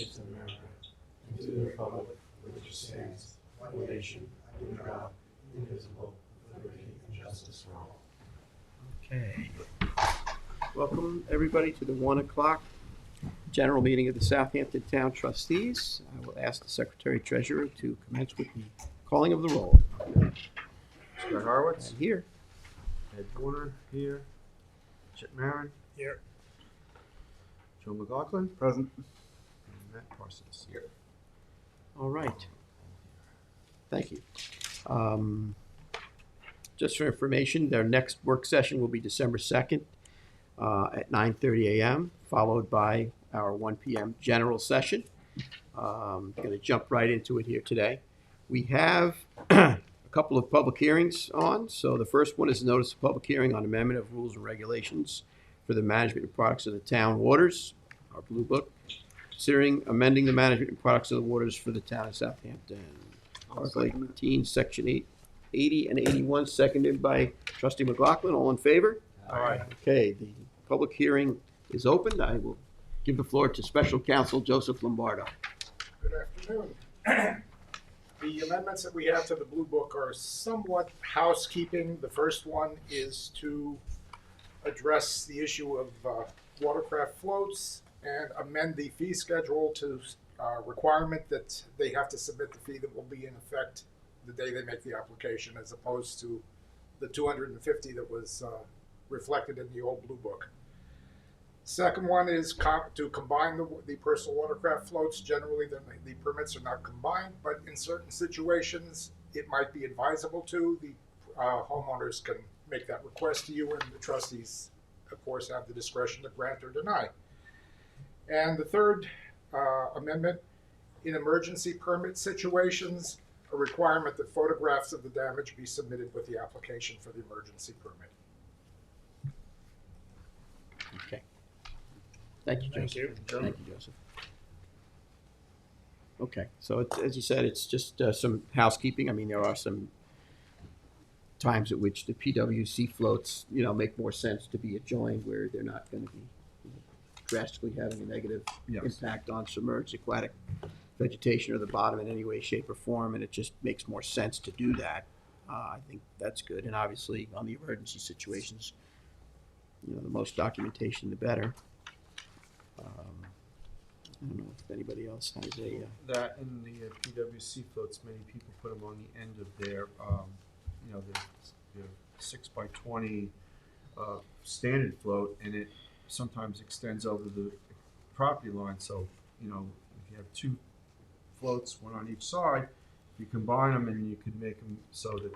States of America, and to the republic for which it stands, one nation, under God, indivisible, with liberty and justice for all. Okay. Welcome, everybody, to the 1 o'clock general meeting of the Southampton Town Trustees. I will ask the Secretary-Treasurer to commence with the calling of the roll. Mr. Harwitz? And here. Ed Warner here. Chip Marin? Here. Joe McLaughlin? Present. And Matt Parsons? Here. All right. Thank you. Just for information, their next work session will be December 2nd at 9:30 a.m., followed by our 1 p.m. general session. Going to jump right into it here today. We have a couple of public hearings on. So the first one is a notice of public hearing on amendment of rules and regulations for the management and products of the town waters, our blue book, considering amending the management and products of the waters for the town of Southampton. Article 18, Section 80 and 81, seconded by Trustee McLaughlin. All in favor? Aye. Okay, the public hearing is opened. I will give the floor to Special Counsel Joseph Lombardo. Good afternoon. The amendments that we have to the Blue Book are somewhat housekeeping. The first one is to address the issue of watercraft floats and amend the fee schedule to requirement that they have to submit the fee that will be in effect the day they make the application, as opposed to the $250 that was reflected in the old Blue Book. Second one is to combine the personal watercraft floats. Generally, the permits are not combined, but in certain situations, it might be advisable to. The homeowners can make that request to you, and the trustees, of course, have the discretion to grant or deny. And the third amendment, in emergency permit situations, a requirement that photographs of the damage be submitted with the application for the emergency permit. Okay. Thank you, Joseph. Thank you. Thank you, Joseph. Okay, so as you said, it's just some housekeeping. I mean, there are some times at which the PWC floats, make more sense to be adjoined where they're not going to be drastically having a negative impact on submerged aquatic vegetation or the bottom in any way, shape, or form, and it just makes more sense to do that. I think that's good, and obviously on the emergency situations, the most documentation, the better. I don't know if anybody else has a... That and the PWC floats, many people put them on the end of their, their 6x20 standard float, and it sometimes extends over the property line. So, if you have two floats, one on each side, you combine them and you can make them so that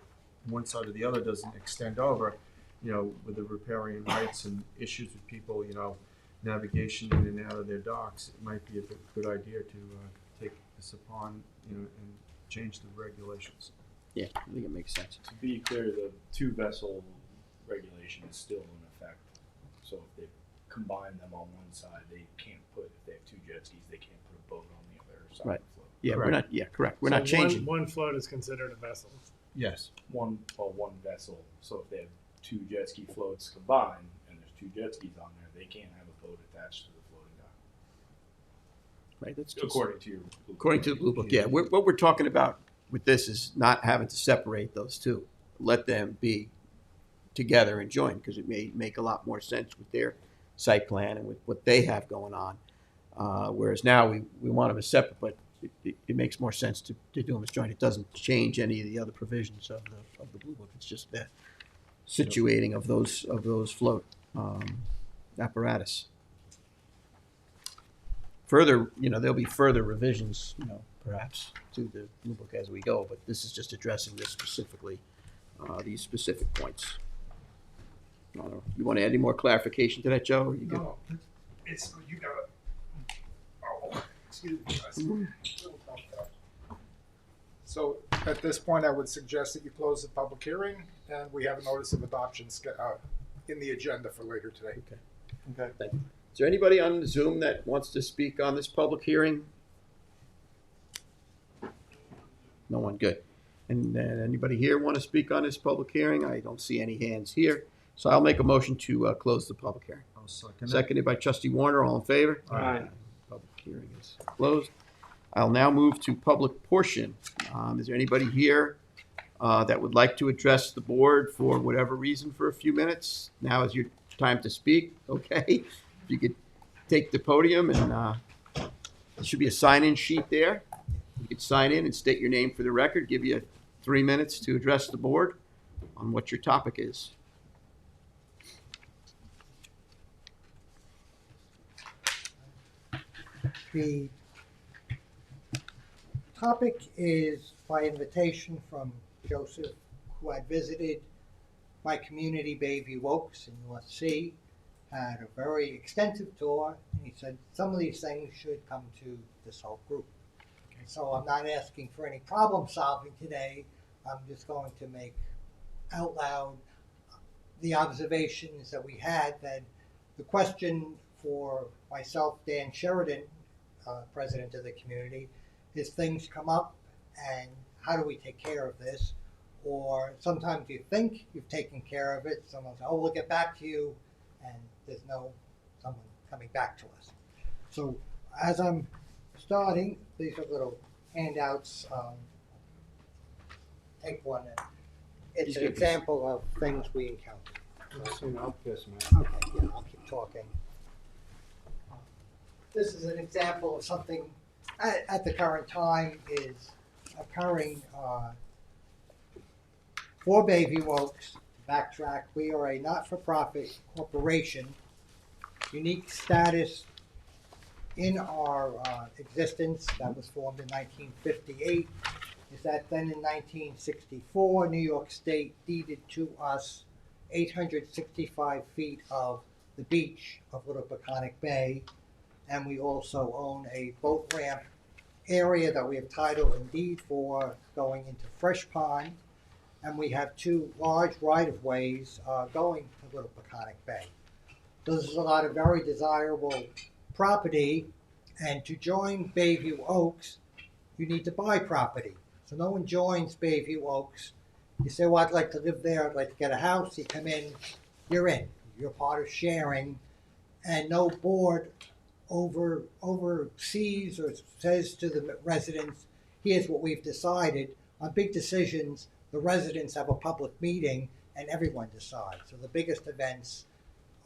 one side or the other doesn't extend over, with the riparian rights and issues with people, navigation in and out of their docks. It might be a good idea to take this upon, and change the regulations. Yeah, I think it makes sense. To be clear, the two vessel regulation is still in effect. So if they combine them on one side, they can't put, if they have two jet skis, they can't put a boat on the other side Right. of the float. Yeah, Correct. we're not. Yeah, correct. We're not changing. One float is considered a vessel. Yes. One vessel. So if they have two jet ski floats combined and there's two jet skis on there, they can't have a boat attached to the floating dock. Right. That's just, According to your according to the Blue Book. Yeah, what we're talking about with this is not having to separate those two. Let them be together and joined, because it may make a lot more sense with their site plan and with what they have going on. Whereas now we want them as separate, but it makes more sense to do them as joint. It doesn't change any of the other provisions of the Blue Book. It's just the situating of those float apparatus. Further, there'll be further revisions, perhaps to the Blue Book as we go, but this is just addressing this specifically, these specific points. I don't know. You want to add any more clarification to that, Joe? Or you good? No, it's, you got it. Oh, excuse me, guys. So at this point, I would suggest that you close the public hearing, and we have a notice of adoption in the agenda for later today. Okay. Thank you. Is there anybody on Zoom that wants to speak on this public hearing? No one. Good. And anybody here want to speak on this public hearing? I don't see any hands here. So I'll make a motion to close the public hearing. I'll second it. Seconded by Trustee Warner. All in favor? Aye. Public Hearing is closed. I'll now move to public portion. Is there anybody here that would like to address the board for whatever reason for a few minutes? Now is your time to speak, okay? If you could take the podium, and there should be a sign-in sheet there. You could sign in and state your name for the record, give you 3 minutes to address the board on what your topic is. The topic is by invitation from Joseph, who had visited my community, Bayview Oaks in North Sea, had a very extensive tour, and he said some of these things should come to this whole group. And so I'm not asking for any problem solving today. I'm just going to make out loud the observations that we had. That the question for myself, Dan Sheridan, president of the community, is things come up and how do we take care of this? Or sometimes you think you've taken care of it, someone says, oh, we'll get back to you, and there's no someone coming back to us. So as I'm starting, these are little handouts. Take one. It's an example of things we encounter. Okay, yeah, I'll keep talking. This is an example of something at the current time is occurring for Bayview Oaks. Backtrack, we are a not-for-profit corporation. Unique status in our existence that was formed in 1958 is that then in 1964, New York State deeded to us 865 feet of the beach of Little Peconic Bay. And we also own a boat ramp area that we have title and deed for going into Fresh Pond. And we have 2 large right-of-ways going to Little Peconic Bay. So this is a lot of very desirable property. And to join Bayview Oaks, you need to buy property. So no one joins Bayview Oaks. You say, well, I'd like to live there. I'd like to get a house. You come in, you're in. You're part of sharing. And no board oversees or says to the residents, here's what we've decided. On big decisions, the residents have a public meeting and everyone decides. So the biggest events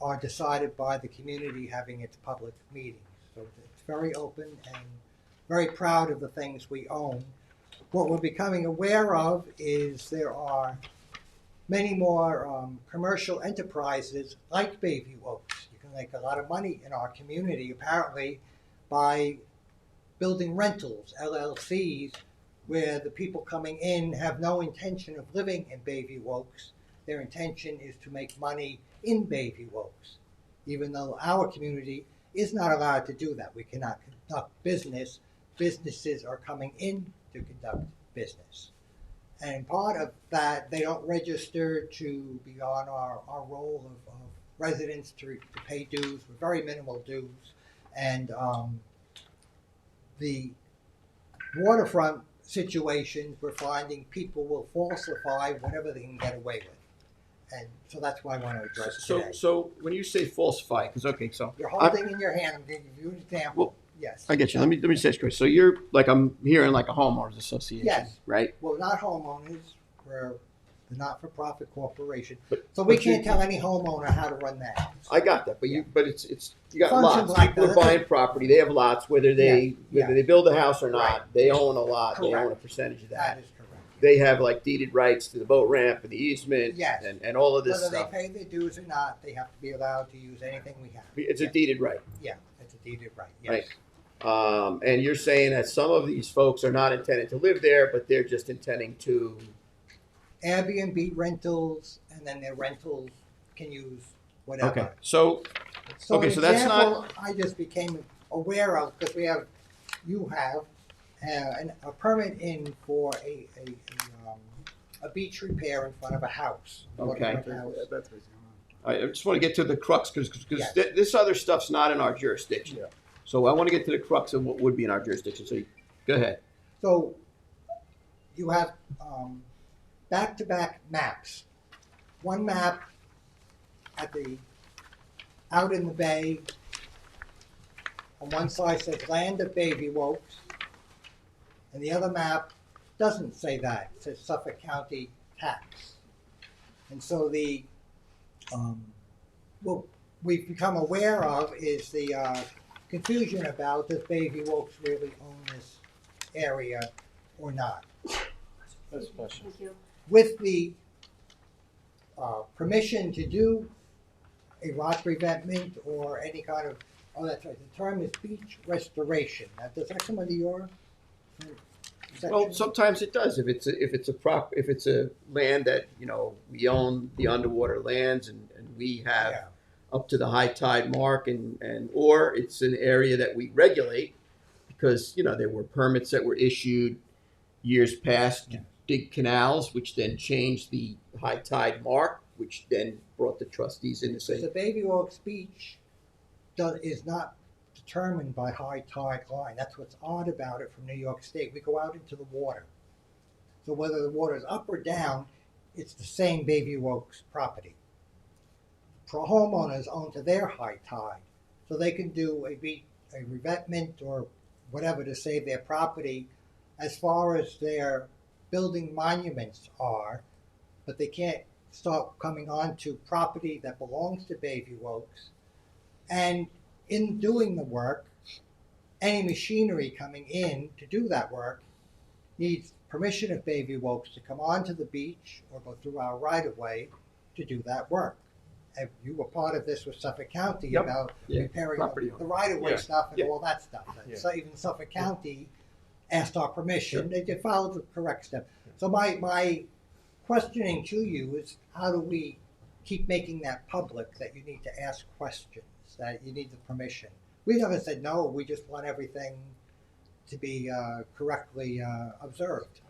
are decided by the community having its public meetings. So it's very open and very proud of the things we own. What we're becoming aware of is there are many more commercial enterprises like Bayview Oaks. You can make a lot of money in our community, apparently, by building rentals, LLCs, where the people coming in have no intention of living in Bayview Oaks. Their intention is to make money in Bayview Oaks, even though our community is not allowed to do that. We cannot conduct business. Businesses are coming in to conduct business. And part of that, they don't register to be on our role of residents to pay dues, with very minimal dues. And the waterfront situations, we're finding people will falsify whatever they can get away with. And so that's why I want to address today. So when you say falsify, because You're holding in your hand, I'm going to give you an example. Well, yes. I get you. Let me say this correct. So you're like, I'm hearing like a homeowners association, Yes. right? Well, not homeowners, we're a not-for-profit corporation. So But we you- can't tell any homeowner how to run that. I got that, but it's you got Functions lots. like People are that. buying property. They have lots, whether they build a house or not. Right. They own a lot. They Correct. own a percentage of That that. is correct. They have like deeded rights to the boat ramp and the easement, Yes. and all of this Whether stuff. they pay their dues or not, they have to be allowed to use anything we have. It's a Yes. deeded right. Yeah, it's a deeded right, yes. Right. And you're saying that some of these folks are not intending to live there, but they're just intending to. Airbnb rentals, and then their rentals can use whatever. Okay. So So Okay, an so that's example I just became aware of, because you have a permit in for a beach repair in front of a house. Okay. Waterfront house. I just want to get to the crux because Yes. this other stuff's not in our jurisdiction. Yeah. So I want to get to the crux of what would be in our jurisdiction. So go ahead. So you have back-to-back maps. One map out in the bay on one side says land of Baby Wokes, and the other map doesn't say that. It says Suffolk County tax. And so what we've become aware of is the confusion about does Baby Wokes really own this area or not. That's a question. Thank you. With the permission to do a rock revetment or any kind of, oh, that's right, the term is beach restoration. Now, does that come under your section? Well, sometimes it does. If it's a land that, you know, we own the underwater lands and we have Yeah. up to the high tide mark and or it's an area that we regulate because, you know, there were permits that were issued years past to Yeah. dig canals, which then changed the high tide mark, which then brought the trustees in to Because say, the Baby Wokes Beach is not determined by high tide line. That's what's odd about it from New York State. We go out into the water. So whether the water is up or down, it's the same Baby Wokes property. Homeowners own to their high tide. So they can do a revetment or whatever to save their property as far as their building monuments are, but they can't start coming onto property that belongs to Baby Wokes. And in doing the work, any machinery coming in to do that work needs permission of Baby Wokes to come onto the beach or go through our right-of-way to do that work. And you were part of this with Suffolk County Yep. about Yeah, repairing property the right-of-way Yeah. stuff and Yeah. all that stuff. And Yeah. so even Suffolk County asked our permission. They followed the correct step. So my questioning to you is how do we keep making that public that you need to ask questions, that you need the permission? We never said no, we just want everything to be correctly observed.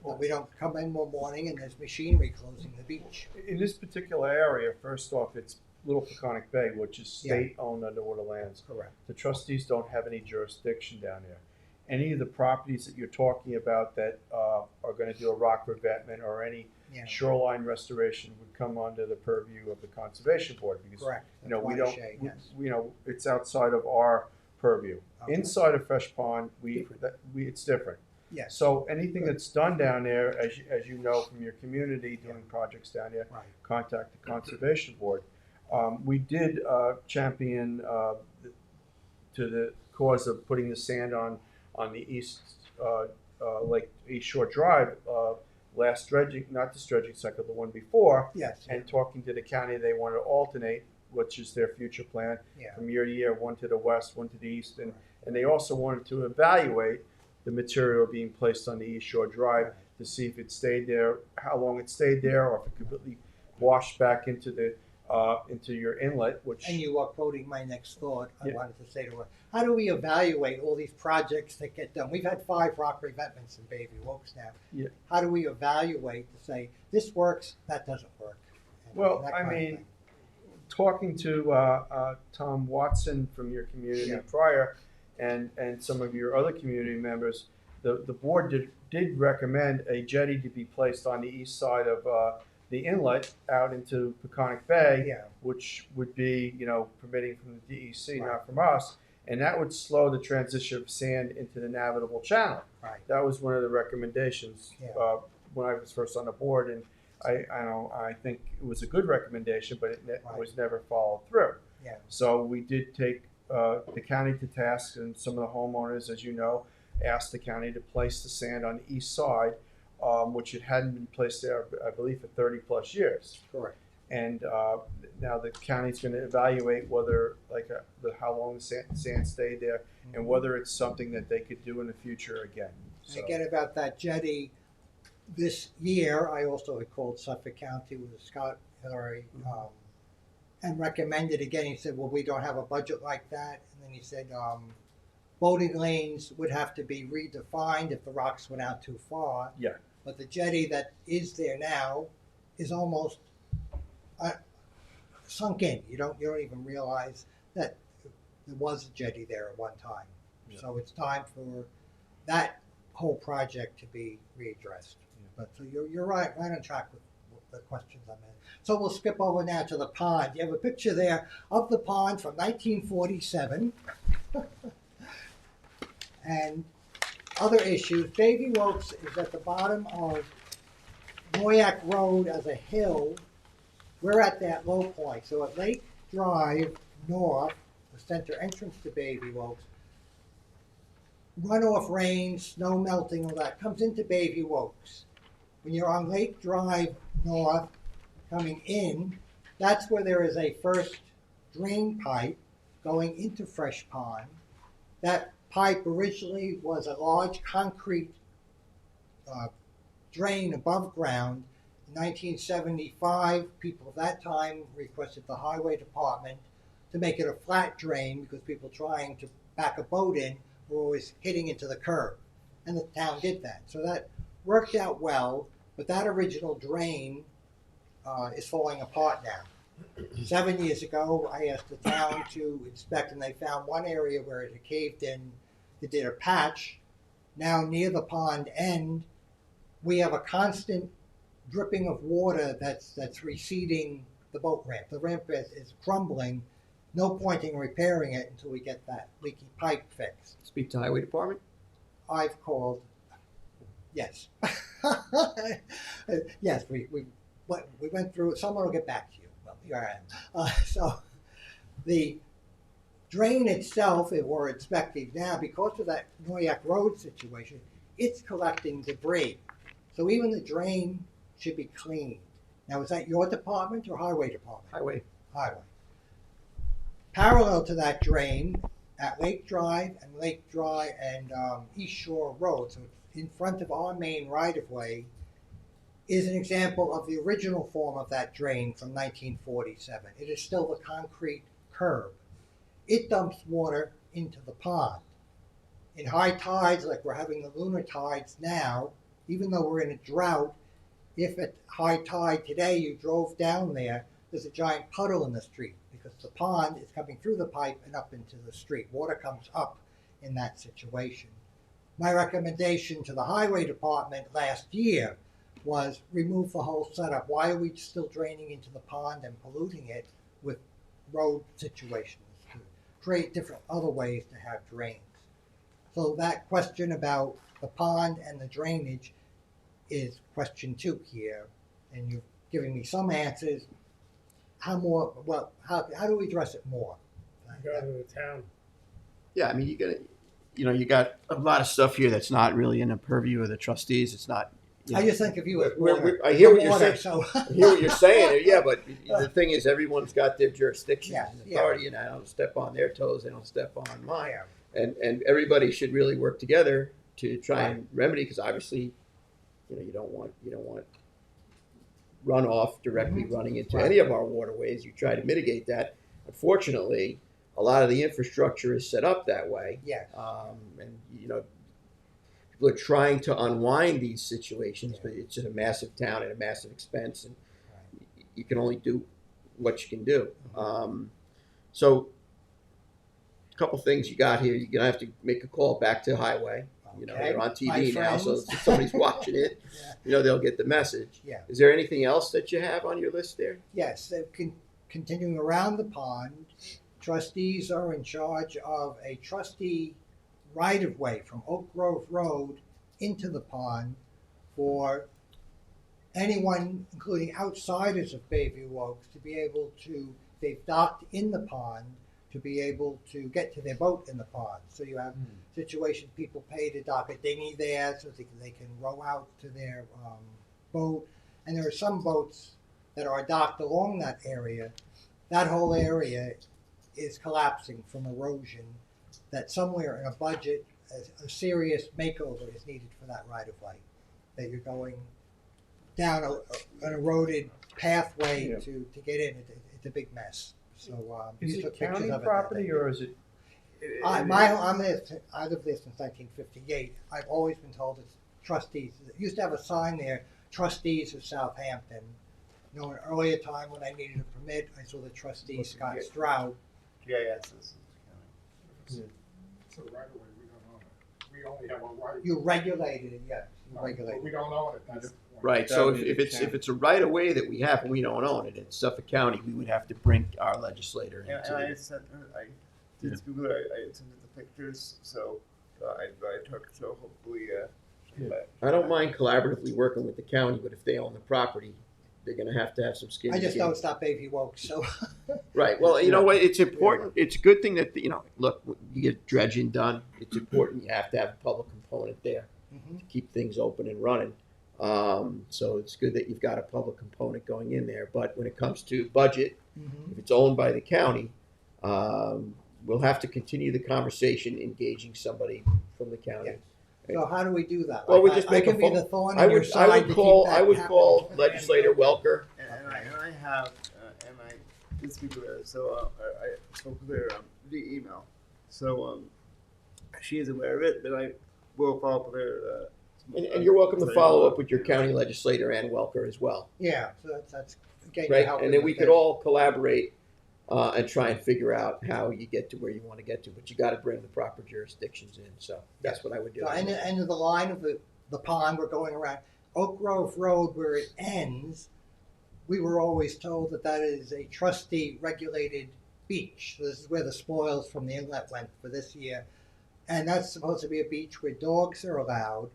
But we don't come in one morning and there's machinery closing the beach. In this particular area, first off, it's Little Peconic Bay, which is Yeah. state-owned underwater lands. Correct. The trustees don't have any jurisdiction down there. Any of the properties that you're talking about that are going to do a rock revetment or any Yeah. shoreline restoration would come under the purview of the conservation board because Correct. you know we That's don't watershed, yes. you know it's outside of our purview. Okay. Inside of Fresh Pond, Different. it's different. Yes. So anything Good. that's done down there, as you know from your community doing projects down there, Right. contact the conservation board. We did champion to the cause of putting the sand on the east Lake East Shore Drive last dredging, not this dredging cycle, the one before, Yes. and talking to the county, they want to alternate, which is their future plan, Yeah. from year to year, one to the west, one to the east, and they also wanted to evaluate the material being placed on the East Shore Drive Right. to see if it stayed there, how long it stayed there, or if it completely washed back into the into your inlet, which And you are quoting my next thought. I Yeah. wanted to say to her, how do we evaluate all these projects that get done? We've had 5 rock revetments in Baby Wokes now. Yeah. How do we evaluate to say, this works, that doesn't work? And Well, that I kind of mean, thing. talking to Tom Watson from your community Yeah. prior, and some of your other community members, the board did recommend a jetty to be placed on the east side of the inlet out into Peconic Bay, Yeah. which would be, you know, permitting from the DEC, Right. not from us, and that would slow the transition of sand into the navigable channel. Right. That was one of the recommendations Yeah. when I was first on the board, and I think it was a good recommendation, but it Right. was never followed through. Yeah. So we did take the county to task, and some of the homeowners, as you know, asked the county to place the sand on the east side, which it hadn't been placed there, I believe, for 30 plus years. Correct. And now the county's going to evaluate whether, how long the sand stayed there, and whether it's something that they could do in the future again. And again, about that jetty, this year, I also had called Suffolk County with Scott Hillary, and recommended again. He said, well, we don't have a budget like that. And then he said, boating lanes would have to be redefined if the rocks went out too far. Yeah. But the jetty that is there now is almost sunk in. You don't even realize that there was a jetty there at one time. Yeah. So it's time for that whole project to be readdressed. But so you're right on track with the questions I'm in. So we'll skip over now to the pond. You have a picture there of the pond from 1947. And other issues, Baby Oaks is at the bottom of Noyak Road as a hill. We're at that low point. So at Lake Drive North, the center entrance to Baby Oaks, runoff rain, snow melting, all that comes into Baby Oaks. When you're on Lake Drive North coming in, that's where there is a first drain pipe going into Fresh Pond. That pipe originally was a large concrete drain above ground. In 1975, people of that time requested the highway department to make it a flat drain because people trying to back a boat in were always hitting into the curb. And the town did that. So that worked out well, but that original drain is falling apart now. 7 years ago, I asked the town to inspect, and they found one area where it had caved in. It did a patch. Now near the pond end, we have a constant dripping of water that's receding the boat ramp. The ramp is crumbling. No point in repairing it until we get that leaky pipe fixed. Speak to Highway Department. I've called. Yes. Yes, we went through it. Someone will get back to you. Well, here I am. So the drain itself, if we're inspecting now, because of that Noyak Road situation, it's collecting debris. So even the drain should be cleaned. Now, is that your department or Highway Department? Highway. Highway. Parallel to that drain at Lake Drive and East Shore Road, so it's in front of our main right-of-way, is an example of the original form of that drain from 1947. It is still the concrete curb. It dumps water into the pond. In high tides, like we're having the lunar tides now, even though we're in a drought, if at high tide today you drove down there, there's a giant puddle in the street because the pond is coming through the pipe and up into the street. Water comes up in that situation. My recommendation to the highway department last year was remove the whole setup. Why are we still draining into the pond and polluting it with road situations? To create different other ways to have drains. So that question about the pond and the drainage is question 2 here, and you've given me some answers. How do we address it more? Go to the town. Yeah, I mean, you got a lot of stuff here that's not really in the purview of the trustees. It's not. I just think of you as We're- water. I hear what you're Water, saying. so- I hear what you're saying. Yeah, but the thing is, everyone's got their jurisdiction Yeah, and yeah. authority, and I don't step on their toes. They don't step on mine. Yeah. And everybody should really work together to try and remedy, because obviously, you don't want runoff directly running into Right. any of our waterways. You try to mitigate that. Unfortunately, a lot of the infrastructure is set up that way. Yes. And people are trying to unwind these situations, but it's in a massive town and a massive expense, and you can only do what you can do. So, a couple things you got here. You're gonna have to make a call back to Highway. Okay. They're on My TV now, so friends. if somebody's watching it, Yeah. they'll get the message. Yeah. Is there anything else that you have on your list there? Yes, continuing around the pond, trustees are in charge of a trustee right-of-way from Oak Grove Road into the pond for anyone, including outsiders of Bayview Oaks, to be able to, they've docked in the pond, to be able to get to their boat in the pond. So you have situation, people pay to dock a dinghy there so they can row out to their boat. And there are some boats that are docked along that area. That whole area is collapsing from erosion, that somewhere in a budget, a serious makeover is needed for that right-of-way. That you're going down an eroded pathway to get in. It's a big mess. So Is you it took pictures county of it. property or is it? I lived there since 1958. I've always been told it's trustees. It used to have a sign there, trustees of Southampton. An earlier time when I needed a permit, I saw the trustee Scott Stroud. GIS is It's a right of way, we don't own it. We only have a right. You regulated it, yes. You But regulated we it. don't own it, that's the point. Right. That So would if be the it's if it's a right of way that we have and we don't own it in Suffolk County, we would have to bring our legislator Yeah, into and it. I did Google it, I attended the pictures, so I took, so hopefully, but I don't mind collaboratively working with the county, but if they own the property, they're gonna have to have some skin I in the just game. know it's not Baby Woke, so. Right, well, you know what, it's important, it's a good thing that, you know, look, you get dredging done, it's important, you have to have a public component there Mhm. to keep things open and running. So it's good that you've got a public component going in there, but when it comes to budget, Mhm. if it's owned by the county, we'll have to continue the conversation engaging somebody from the county. So how do we do that? Well, we Like, just I make a can be phone- the thorn I in your would, side to keep that I would happening. call Legislator Welker. and I have and I did speak with her, so I spoke with her via email. So she is aware of it, but I will follow up with her. And you're welcome to follow up with your county legislator and Welker as well, Yeah, so that's getting right? help. And then we could all collaborate and try and figure out how you get to where you want to get to, but you got to bring the proper jurisdictions in. So that's what I would do. So end of the line of the pond, we're going around Oak Grove Road where it ends. We were always told that that is a trustee regulated beach. So this is where the spoils from the inlet went for this year. And that's supposed to be a beach where dogs are allowed.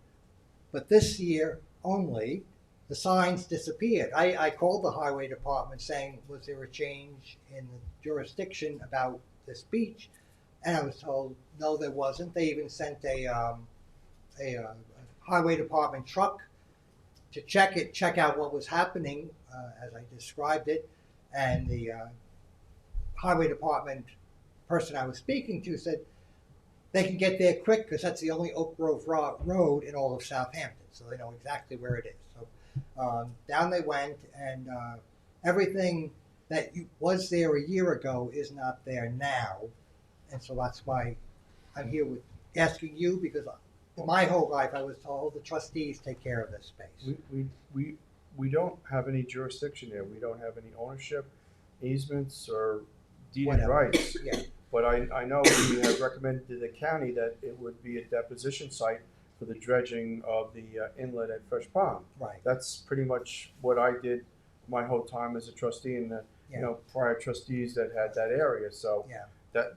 But this year only, the signs disappeared. I called the highway department saying, was there a change in the jurisdiction about this beach? And I was told, no, there wasn't. They even sent a highway department truck to check out what was happening, as I described it. And the highway department person I was speaking to said they can get there quick because that's the only Oak Grove road in all of Southampton, so they know exactly where it is. So down they went, and everything that was there a year ago is not there now, and so that's why I'm here with asking you, because my whole life I was told the trustees take care of this space. We don't have any jurisdiction there. We don't have any ownership, easements, or deeded Whatever. rights. Yeah. But I know we have recommended to the county that it would be a deposition site for the dredging of the inlet at Fresh Pond. Right. That's pretty much what I did my whole time as a trustee and the prior trustees that had that area. So Yeah.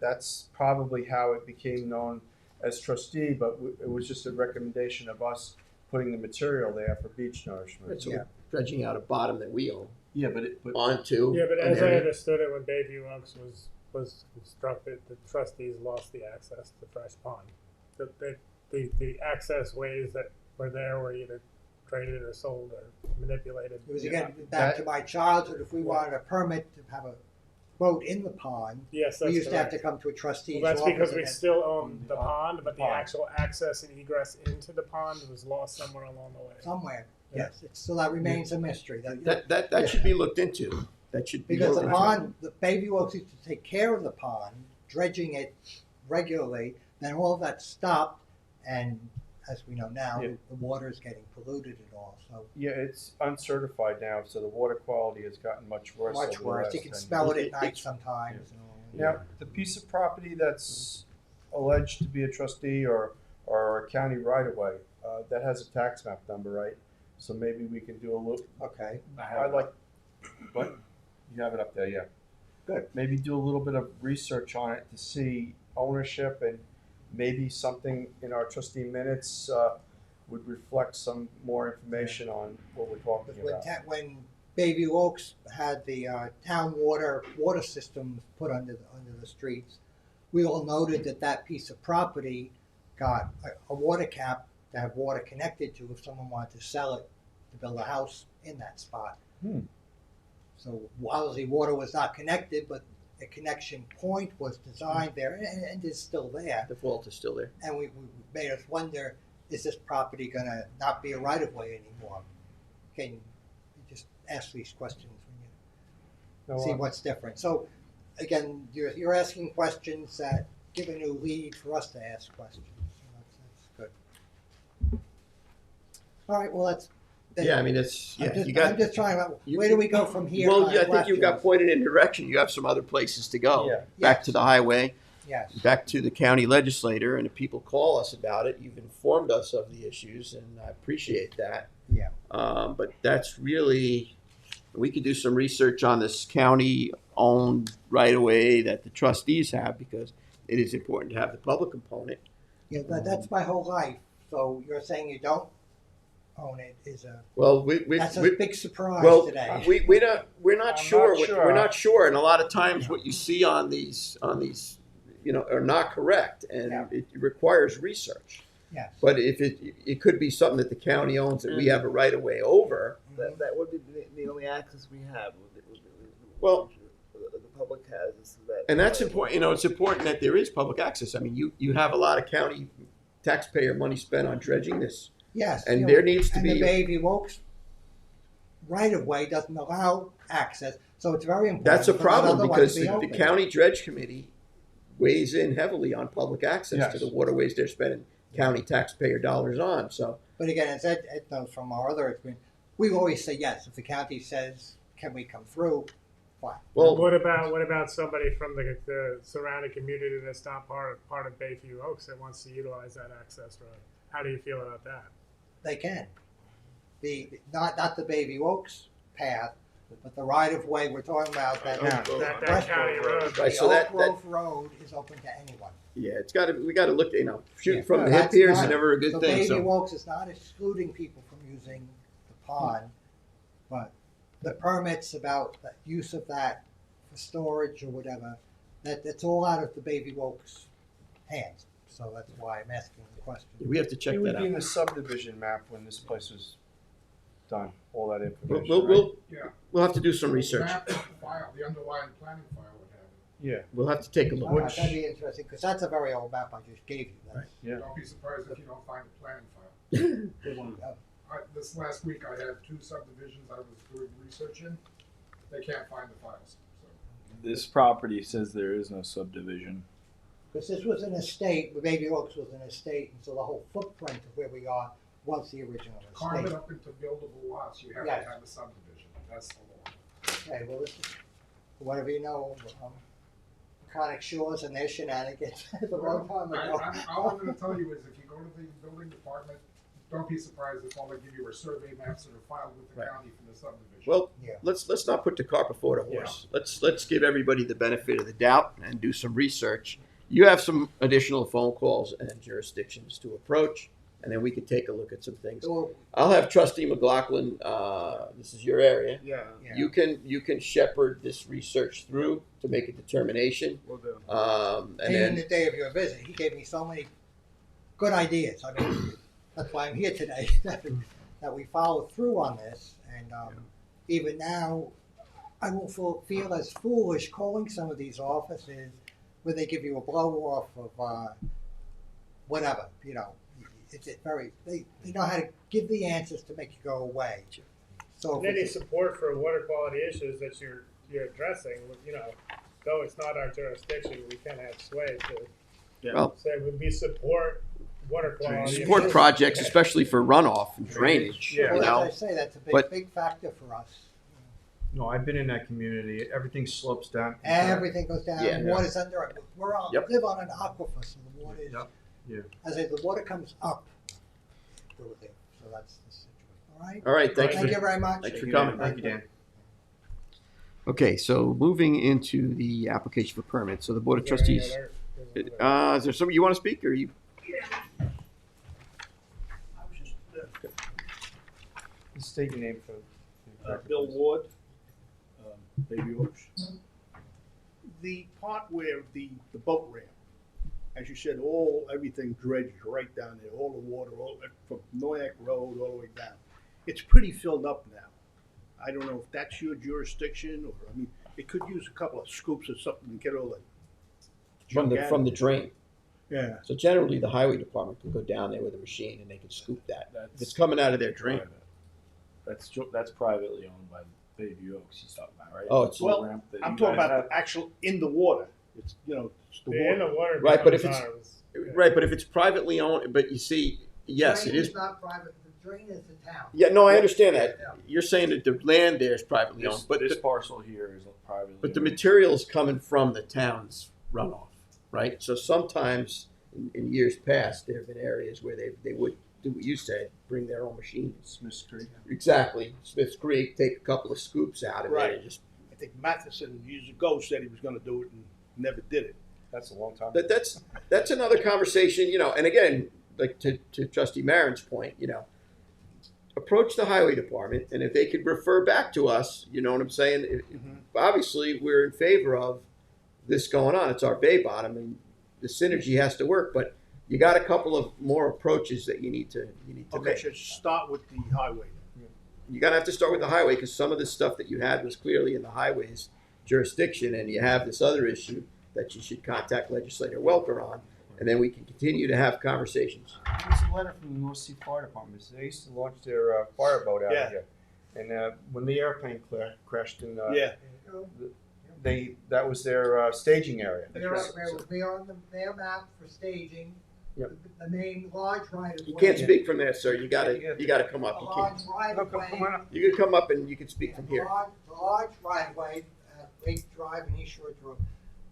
that's probably how it became known as trustee, but it was just a recommendation of us putting the material there for beach nourishment. Right, so Yeah. we're dredging out a bottom that we own Yeah, but onto. Yeah, but an as I area. understood it, when Bayview Oaks was constructed, the trustees lost the access to Fresh Pond. The access ways that were there were either traded or sold or manipulated. It was again back to my childhood. If we wanted a permit to have a boat in the pond, Yes, we that's used to have correct. to come to a trustee's Well, that's office. because we and then- still own the pond, but the pond. actual access and egress into the pond was lost somewhere along the way. somewhere. Yeah. Yes, so that remains a mystery. That should be looked into. That should be Because the looked into. pond, the Bayview Oaks used to take care of the pond, dredging it regularly. Then all of that stopped, and as we know now, Yeah. the water is getting polluted and all. So yeah, it's uncertified now, so the water quality has gotten much worse. much over the worse. last You can 10 smell it years. at night sometimes. And all. Now, the piece of property that's alleged to be a trustee or a county right of way, that has a tax map number, right? So maybe we can do a little. Okay. I like. What? You have it up there, yeah. Good. Maybe do a little bit of research on it to see ownership, and maybe something in our trustee minutes would reflect some more information on what we're talking Because about. when Bayview Oaks had the town water system put under the streets, we all noted that piece of property got a water cap to have water connected to if someone wanted to sell it to build a house in that spot. So obviously water was not connected, but a connection point was designed there and is still there. The vault is still there. And we made us wonder, is this property going to not be a right of way anymore? Can you just ask these questions when you see what's different? So again, you're asking questions that give a new lead for us to ask questions. So that's good. All right, well, that's. Yeah, I mean, it's, yeah, you I'm got, just trying to, you- where do we go from here? well, on yeah, I think you got questions? pointed in direction. You have some other places to go. Yeah. Back Yes. to the highway, Yes, back to the county legislator, and if people call us about it, you've informed us of the issues, and I appreciate that. yeah, But that's really, we could do some research on this county-owned right-of-way that the trustees have, because it is important to have the public component. Yeah, that's my whole life. So you're saying you don't own it is Well, that's a big surprise well, today. we're not I'm sure. not sure. We're not sure, and a lot of times what you see on these, are not correct, and Yeah. it requires research. Yes. But if it could be something that the county owns that we have a right of way over. That would be the only access we have. Well, the public has is that. And that's important. It's important that there is public access. I mean, you have a lot of county taxpayer money spent on dredging this, Yes. and you there needs to and be. the Bayview Oaks right of way doesn't allow access, so it's very important. That's a for that problem other one because to be the open. county dredge committee weighs in heavily on public access to Yes. the waterways they're spending county taxpayer dollars on. So But again, as Ed knows from our other experience, we always say yes. If the county says, "Can we come through?" Fine. well, What about somebody from the surrounding community that's not part of Bayview Oaks that wants to utilize that access road? How do you feel about that? They can. Not the Bayview Oaks path, but the right of way we're talking about. That That West county road. Right, the so Oak Grove Road is open to anyone. yeah, we got to look. Shooting Yeah. from the That's hip here is not- never a good So thing. Bayview So Oaks is not excluding people from using the pond, but the permits about the use of that for storage or whatever, that's all out of the Bayview Oaks hands. So that's why I'm asking the question. we have to check It would that be in out. the subdivision map when this place was done, all that We'll, information, we'll, right? we'll, Yeah. we'll have to do some research. Map file, the underlying planning file would have it. Yeah, We'll have to take a look. All right, that'd be interesting, because that's a very old map I just gave you. That's- yeah. Don't be surprised if you don't find a planning file. This last week I had 2 subdivisions I was doing research in. They can't find the files. So This property says there is no subdivision. Because this was an estate, Bayview Oaks was an estate, and so the whole footprint of where we are was the original to carve it estate. up into buildable lots, you have Yes. to have a subdivision. That's the law. Okay, well, this is, whatever you know, Conic Shores and their shenanigans, a long time ago. All I'm gonna tell you is if you go to the building department, don't be surprised if all they give you are survey maps that are filed with the Right. county for the subdivision. Well, Yeah. let's not put the cart before the horse. Let's give everybody the benefit of the doubt and do some research. You have some additional phone calls and jurisdictions to approach, and then we can take a look at some things. So, I'll have Trustee McLaughlin. This is your area. Yeah, yeah. You can shepherd this research through to make a determination, we'll do. and Even then the day of your visit, he gave me so many good ideas. I mean, that's why I'm here today, that we follow through on this. And even now, I won't feel as foolish calling some of these offices where they give you a blow off of whatever, It's very, they know how to give the answers to make you go away. So And if any it's, support for water quality issues that you're addressing, though it's not our jurisdiction, we can have sway to Well- say we support water quality. support issues. projects, especially for runoff and drainage. Yeah. You well, know, as I say, that's a But- big factor for us. No, I've been in that community. Everything slopes down. Everything goes down. Yeah. The water's under it. Yep. Live on an aquifer, so the water is. Yep. Yeah. As I say, the water comes up through there. So that's the situation. All right. all right. Thanks Thank for you very much. thanks for coming. Thank you, Dan. Okay, so moving into the application for permits. So the Board of Is there any Trustees, other- is there somebody you want to speak, or you? State your name for. Bill Ward, Baby Oaks. the part where the boat ramp, as you said, everything dredged right down there, all the water, all from Noyak Road all the way down. It's pretty filled up now. I don't know if that's your jurisdiction, or, I mean, it could use a couple of scoops or something to get all the From junk out the of it. drain. Yeah, So generally, the highway department can go down there with a machine and they can scoop that. If it's coming out of their drain. That's privately owned by Baby Oaks. He's talking about, right? Oh, it's- Well, ramp that I'm you talking guys about have. the actual in the water. It's, it's the The in water. the water. Right, but if becomes it's- ours. Right, but if it's privately owned, but you see, yes, it Drain is. not private. The drain is the town. Yeah, no, I understand that. Yeah. You're saying that the land there is privately This, owned, but this parcel here is privately. but the owned. material's coming from the town's runoff, right? So sometimes in years past, there have been areas where they would do what you said, bring their own machines. Smith's Creek. Exactly. Smith's Creek, take a couple of scoops out of it Right. and just, I think Matheson years ago said he was gonna do it and never did it. That's a long time. That's another conversation, you know, and again, like to Trustee Marin's point, you know, approach the highway department, and if they could refer back to us, you know what I'm saying? Obviously, we're in favor of this going on. It's our bay bottom, and the synergy has to work, but you got a couple of more approaches that you need to Okay, make. should start with the highway. You're gonna have to start with the highway, because some of the stuff that you had was clearly in the highway's jurisdiction, and you have this other issue that you should contact Legislator Welker on, and then we can continue to have conversations. There's a letter from the North Sea Fire Department. They used to launch their fireboat out Yeah. here, and when the airplane crashed in, Yeah. that was their staging area. We're on their map for staging. Yep. The main large right of way. You can't speak from there, sir. You gotta come up. The You can't. large right of way. Come on up. You can come up and you can speak from here. The large right of way, Lake Drive and East Shore Road,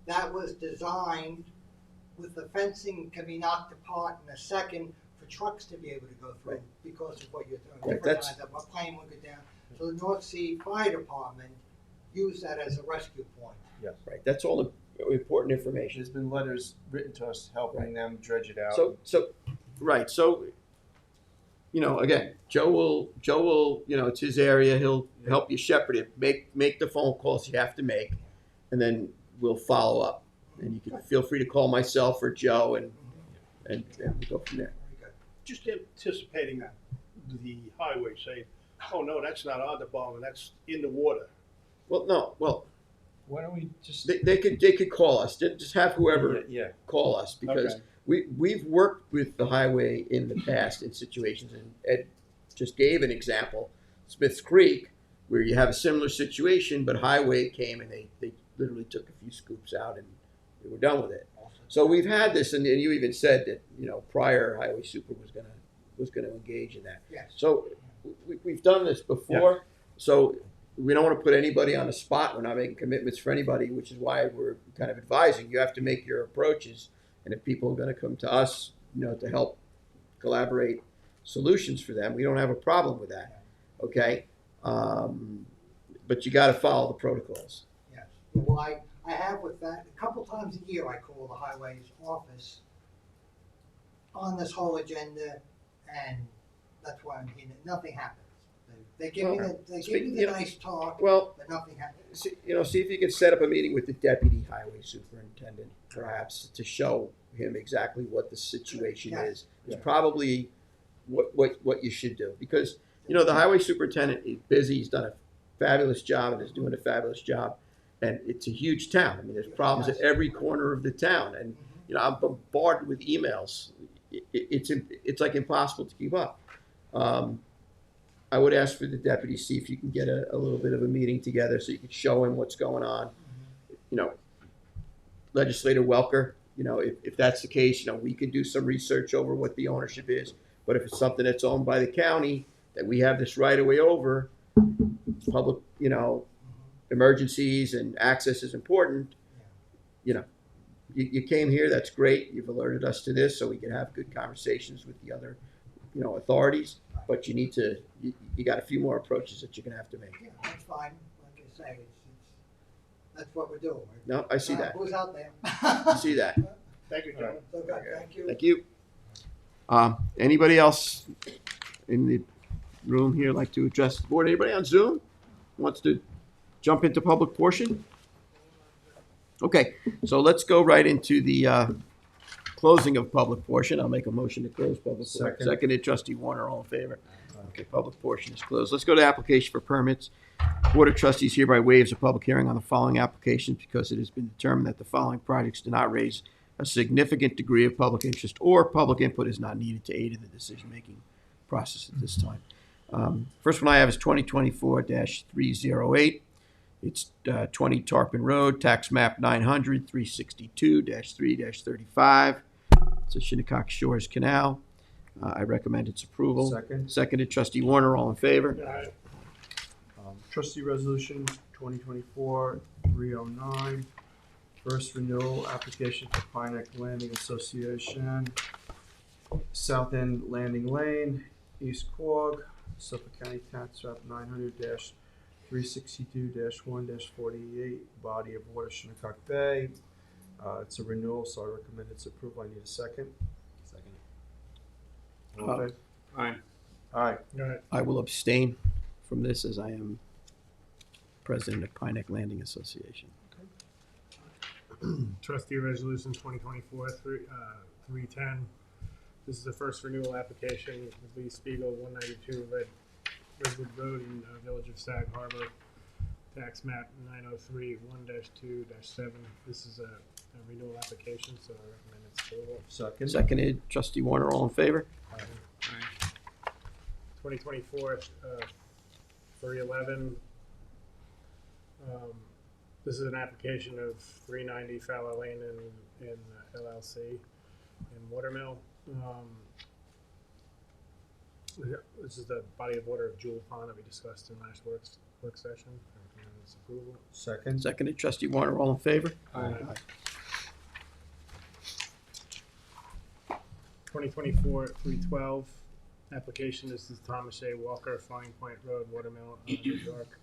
that was designed with the fencing can be knocked apart in a second for trucks to be able to go through Right. because of what you're doing. Right, Different that's- times that a plane would go down. So the North Sea Fire Department used that as a rescue point. Right. That's all the important information. There's been letters written to us helping them dredge it out. So, right. So, you know, again, Joe will, you know, it's his area. He'll help you shepherd it. Make the phone calls you have to make, and then we'll follow up. And you can feel free to call myself or Joe, and we go from there. Very good. Just anticipating the highway saying, oh, no, that's not our department, that's in the water. Well, no. Well, Why don't we just? they could call us. Just have whoever Yeah. call us, because Okay. we've worked with the highway in the past in situations, and Ed just gave an example, Smith's Creek, where you have a similar situation, but highway came and they literally took a few scoops out and we were done with it. So we've had this, and you even said that, you know, prior highway super was gonna engage in that. Yes. So we've done this before, so we don't want to put anybody on the spot. We're not making commitments for anybody, which is why we're kind of advising. You have to make your approaches, and if people are going to come to us, you know, to help collaborate solutions for them, we don't have a problem with that. Okay, but you got to follow the protocols. Yes. Well, I have with that, a couple times a year I call the highways office on this whole agenda, and that's why I'm here. Nothing happens. They give me the nice talk, Well, but nothing happens. see if you can set up a meeting with the deputy highway superintendent, perhaps, to show him exactly what the situation is. It's probably what you should do, because you know the highway superintendent is busy. He's done a fabulous job and is doing a fabulous job, and it's a huge town. I mean, there's problems at every corner of the town, and you know I'm bombarded with emails. It's like impossible to keep up. I would ask for the deputy, see if you can get a little bit of a meeting together so you can show him what's going on. You know, Legislator Welker, you know, if that's the case, you know, we can do some research over what the ownership is. But if it's something that's owned by the county, that we have this right of way over, public, you know, emergencies and access is important. You know, you came here, that's great. You've alerted us to this so we can have good conversations with the other, you know, authorities. But you need to, you got a few more approaches that you're gonna have to make. Yeah, that's fine. Like I say, that's what we're doing. No, I see that. Who's out there? I see that. Thank you, gentlemen. So good, thank you. Thank you. Anybody else in the room here like to address the board? Anybody on Zoom wants to jump into public portion? Okay, so let's go right into the closing of public portion. I'll make a motion to close public portion. Second. Seconded, Trustee Warner, all in favor? Okay, public portion is closed. Let's go to application for permits. Board of Trustees hereby waives a public hearing on the following applications because it has been determined that the following projects do not raise a significant degree of public interest or public input is not needed to aid in the decision-making process at this time. First one I have is 2024-308. It's 20 Tarpon Road, tax map 900, 362-3-35. It's a Shinnecock Shores Canal. I recommend its approval. Second. Seconded, Trustee Warner, all in favor? Trustee Resolution 2024-309. First renewal application for Pine Neck Landing Association, South End Landing Lane, East Quogue, Suffolk County Tax Map 900-362-1-48, body of water Shinnecock Bay. It's a renewal, so I recommend its approval. I need a second. Second. All in favor? Aye. Aye. Go ahead. I will abstain from this as I am president of Pine Neck Landing Association. Trustee Resolution 2024-310. This is the first renewal application with Lee Spiegel, 192 Redwood Road in Village of Sag Harbor, tax map 903 1-2-7. This is a renewal application, so I recommend its approval. Second. Seconded, trustee Warner, all in favor? 2024 311. This is an application of 390 Fowler Lane in LLC in Watermill. This is the body of water of Jewel Pond that we discussed in last work session. I recommend its approval. Second. Seconded, trustee Warner, all in favor? Aye. 2024-312 application. This is Thomas A. Walker, Flying Point Road, Watermill, New York.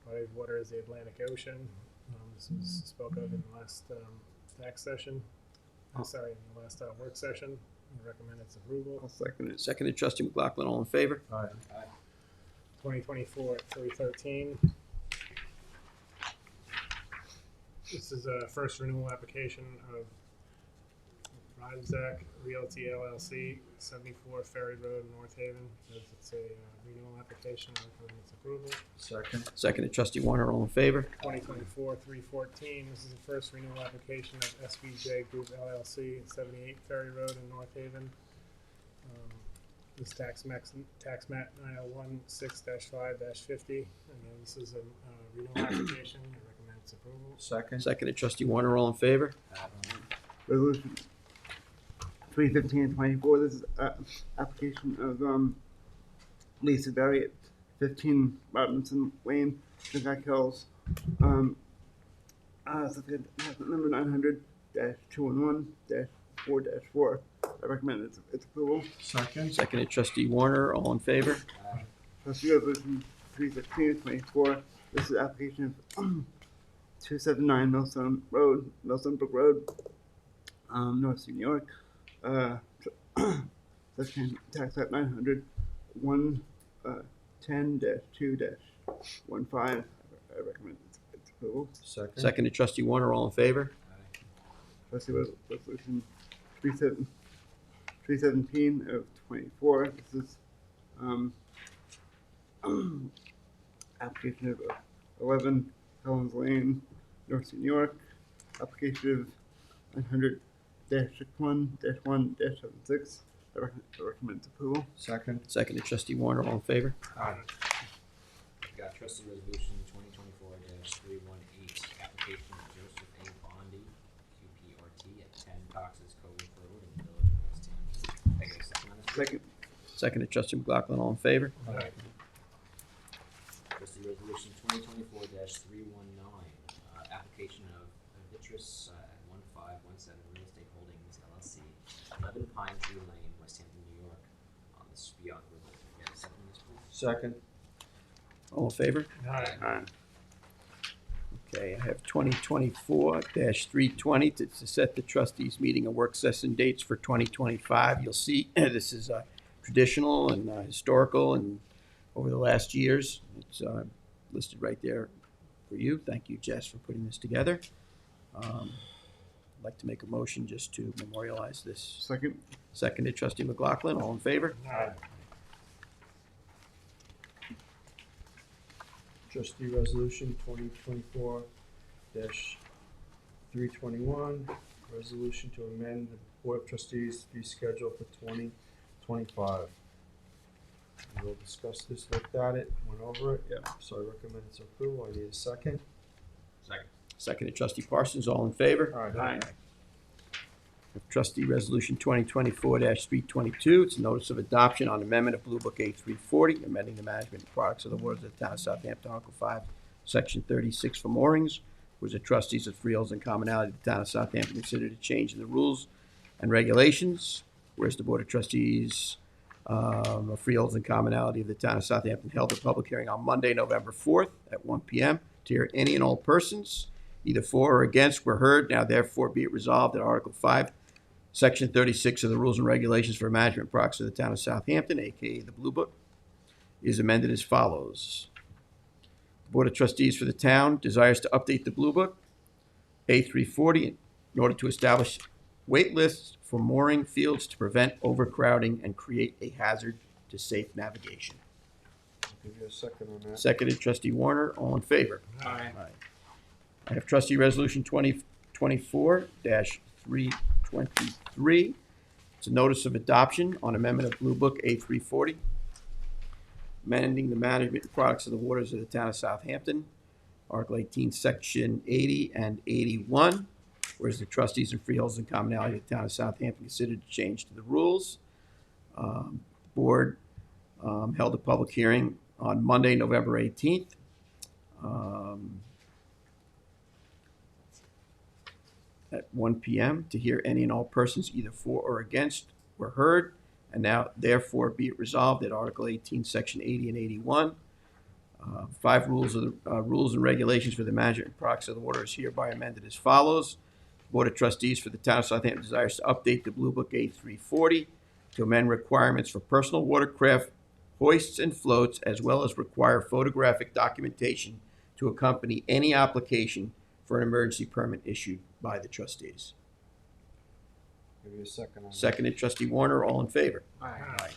Body of water is the Atlantic Ocean. This was spoke of in the last tax session. Sorry, in the last work session. I recommend its approval. I'll second it. Seconded, trustee McLaughlin, all in favor? Aye. 2024-313. This is a first renewal application of Rydzak Realty LLC, 74 Ferry Road, North Haven. It's a renewal application. I recommend its approval. Second. Seconded, trustee Warner, all in favor? 2024-314. This is the first renewal application of SVJ Group LLC, 78 Ferry Road in North Haven. This tax map 901-6-5-50. Again, this is a renewal application. I recommend its approval. Second. Seconded, trustee Warner, all in favor? Resolution 315-24. This is application of Lisa Berry at 15 Robinson Lane, Shinnecock Hills. Certificate number 900-211-4-4. I recommend its approval. Second. Seconded, trustee Warner, all in favor? Trustee Resolution 316-24. This is application of 279 Millstone Road, Millstone Brook Road, North New York. Section tax map 900-110-2-15. I recommend its approval. Second. Seconded, trustee Warner, all in favor? Trustee Resolution 317 of 24. This is application of 11 Collins Lane, North New York. Application of 900-1-1-76. I recommend its approval. Second. Seconded, trustee Warner, all in favor? Aye. Got trustee resolution 2024-318, application of Joseph A. Bondi, QPRT at 10 Cox's Cove Road in the Village of West Hampton. I get a second on this? Second. Seconded, trustee McLaughlin, all in favor? Trustee resolution 2024-319, application of Vitrus at 1517 Real Estate Holdings LLC, 11 Pine Tree Lane, West Hampton, New York, on the Spionk River. Get a second on this, please? Second. All in favor? Aye. Okay, I have 2024-320 to set the trustees' meeting and work session dates for 2025. You'll see this is traditional and historical and over the last years. It's listed right there for you. Thank you, Jess, for putting this together. I'd like to make a motion just to memorialize this. Second. Seconded, trustee McLaughlin, all in favor? Trustee resolution 2024-321, resolution to amend the Board of Trustees fee schedule for 2025. We'll discuss this, looked at it, went over it. Yeah. So I recommend its approval. I need a second. Second. Seconded, trustee Parsons, all in favor? Aye. Trustee Resolution 2024-322, it's a notice of adoption on amendment of Blue Book A340, amending the management and products of the waters of the town of Southampton, Article 5, Section 36 for moorings, whereas the trustees of Freeholds and Commonalty of the town of Southampton considered a change in the rules and regulations, whereas the Board of Trustees of Freeholds and Commonalty of the town of Southampton held a public hearing on Monday, November 4th at 1 p.m. to hear any and all persons either for or against, were heard. Now therefore be it resolved that Article 5, Section 36 of the Rules and Regulations for Management Products of the Town of Southampton, aka the Blue Book, is amended as follows. The Board of Trustees for the town desires to update the Blue Book A340 in order to establish wait lists for mooring fields to prevent overcrowding and create a hazard to safe navigation. I'll give you a second on that. Seconded, Trustee Warner. All in favor? Aye. I have Trustee Resolution 2024-323. It's a notice of adoption on amendment of Blue Book A340, amending the management and products of the waters of the town of Southampton, Article 18, Section 80 and 81, whereas the trustees and freeholders and commonality of the town of Southampton considered a change to the rules. The board held a public hearing on Monday, November 18th. At 1 p.m. to hear any and all persons either for or against were heard, and now therefore be it resolved that Article 18, Section 80 and 81, 5 rules of the rules and regulations for the management and products of the water is hereby amended as follows. Board of Trustees for the town of Southampton desires to update the Blue Book A340 to amend requirements for personal watercraft hoists and floats, as well as require photographic documentation to accompany any application for an emergency permit issued by the trustees. Give you a second on that. Seconded, Trustee Warner. All in favor? Aye.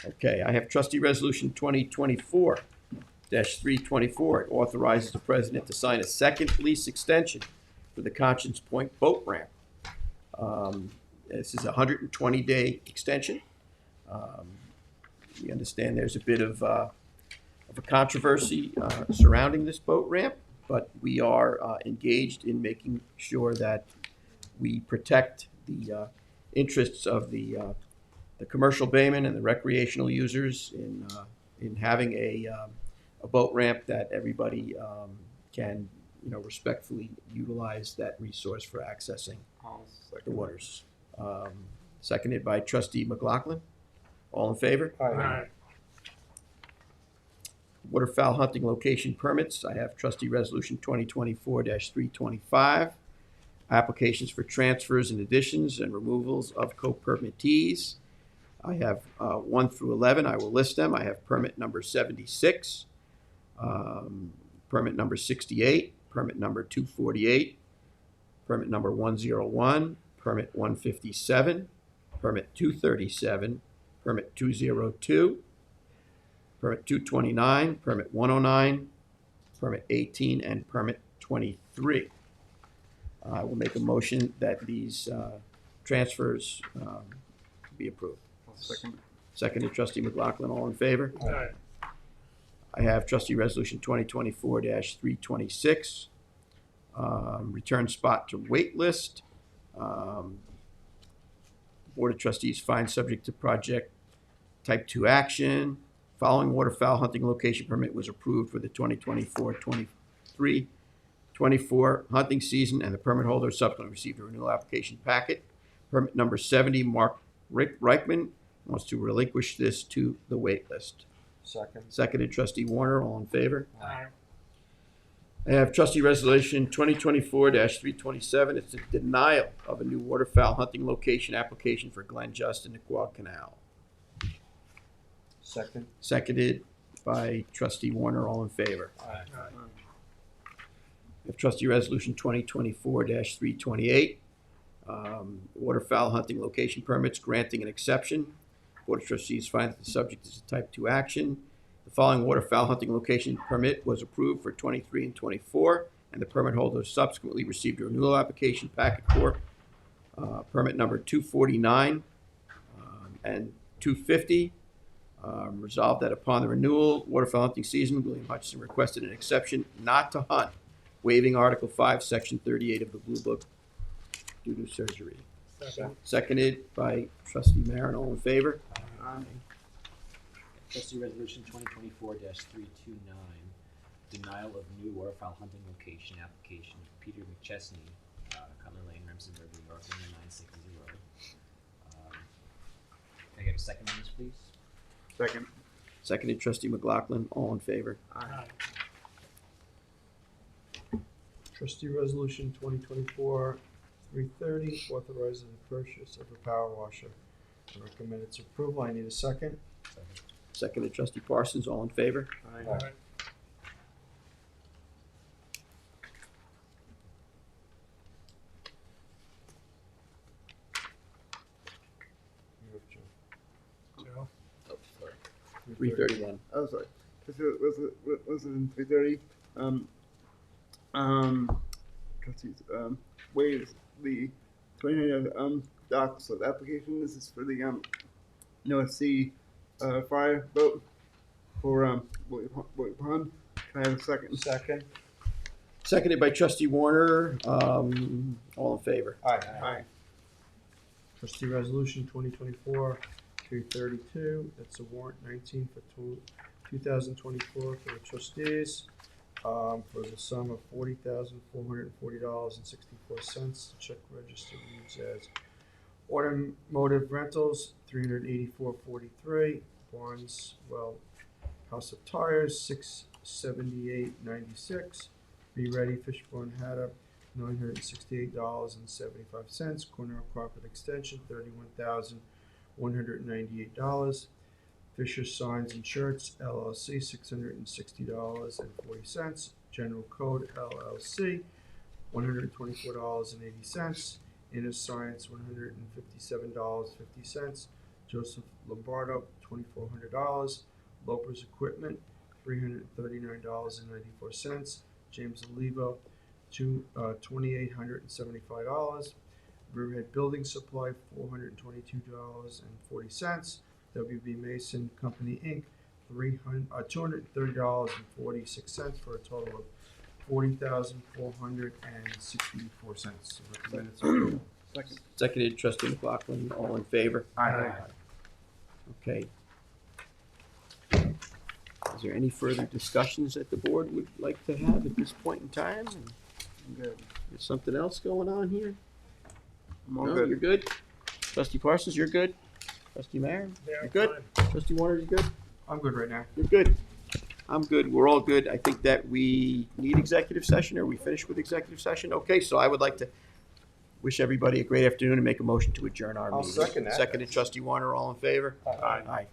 Okay, I have Trustee Resolution 2024-324. It authorizes the president to sign a second lease extension for the Conscience Point Boat Ramp. This is a 120-day extension. We understand there's a bit of a controversy surrounding this boat ramp, but we are engaged in making sure that we protect the interests of the commercial baymen and the recreational users in having a boat ramp that everybody can, respectfully utilize that resource for accessing the waters. Seconded by Trustee McLaughlin. All in favor? Aye. Waterfowl hunting location permits. I have Trustee Resolution 2024-325. Applications for transfers and additions and removals of co-permittees. I have 1 through 11. I will list them. I have permit number 76, permit number 68, permit number 248, permit number 101, permit 157, permit 237, permit 202, permit 229, permit 109, permit 18, and permit 23. I will make a motion that these transfers be approved. Second. Seconded, Trustee McLaughlin. All in favor? Aye. I have Trustee Resolution 2024-326. Return spot to wait list. Board of Trustees find subject to project type 2 action. Following waterfowl hunting location permit was approved for the 2024 hunting season, and the permit holder subsequently received a renewal application packet. Permit number 70, Mark Reichman wants to relinquish this to the wait list. Second. Seconded, Trustee Warner. All in favor? Aye. I have Trustee Resolution 2024-327. It's a denial of a new waterfowl hunting location application for Glen Just and the Quad Canal. Second. Seconded by Trustee Warner. All in favor? Aye. I have Trustee Resolution 2024-328. Waterfowl hunting location permits granting an exception. Board of Trustees find that the subject is a type 2 action. The following waterfowl hunting location permit was approved for 23 and 24, and the permit holder subsequently received a renewal application packet for permit number 249 and 250. Resolved that upon the renewal waterfowl hunting season, William Hutchinson requested an exception not to hunt, waiving Article 5, Section 38 of the Blue Book due to surgery. Second. Seconded by Trustee Marin. All in favor? Trustee Resolution 2024-329, denial of new waterfowl hunting location application of Peter McChesney, Cutler Lane, Remsenburg, New York, 10960. Can I get a second on this, please? Second. Seconded, Trustee McLaughlin. All in favor? Aye. Trustee Resolution 2024-330, authorizing the purchase of a power washer. I recommend its approval. I need a second. Seconded trustee Parsons, all in favor? Alright. You have Joe. Joe? Oh, sorry. 331. Oh, sorry. This was in 330. Trustees, waives the 29 dock so the application. This is for the North Sea fire boat for William Pond. Can I have a second? Second. Seconded by trustee Warner, all in favor? Aye. Trustee Resolution 2024-332, that's a warrant 19 for 2024 for the trustees, for the sum of $40,440.64. The check register reads as automotive rentals, $384.43, Barneswell House of Tires, $678.96, Be Ready Fishbone Hatter, $968.75, Cornell Carpet Extension, $31,198, Fisher Signs and Shirts LLC, $660.40, General Code LLC, $124.80, Inner Science, $157.50, Joseph Lombardo, $2,400, Lopers Equipment, $339.94, James Olivo, $2,875, Riverhead Building Supply, $422.40, WB Mason Company Inc., $230.46 for a total of $40,464. So recommend its approval. Second. Seconded trustee McLaughlin, all in favor? Aye. Okay. Is there any further discussions that the board would like to have at this point in time? I'm good. Is something else going on here? I'm all No, good. you're good? Trustee Parsons, you're good? Trustee Mayor? Yeah, You're good? fine. Trustee Warner, you good? I'm good right now. You're good. I'm good. We're all good. I think that we need executive session. Are we finished with executive session? Okay, so I would like to wish everybody a great afternoon and make a motion to adjourn our I'll meeting. second that. Seconded trustee Warner, all in favor? Aye. Aye.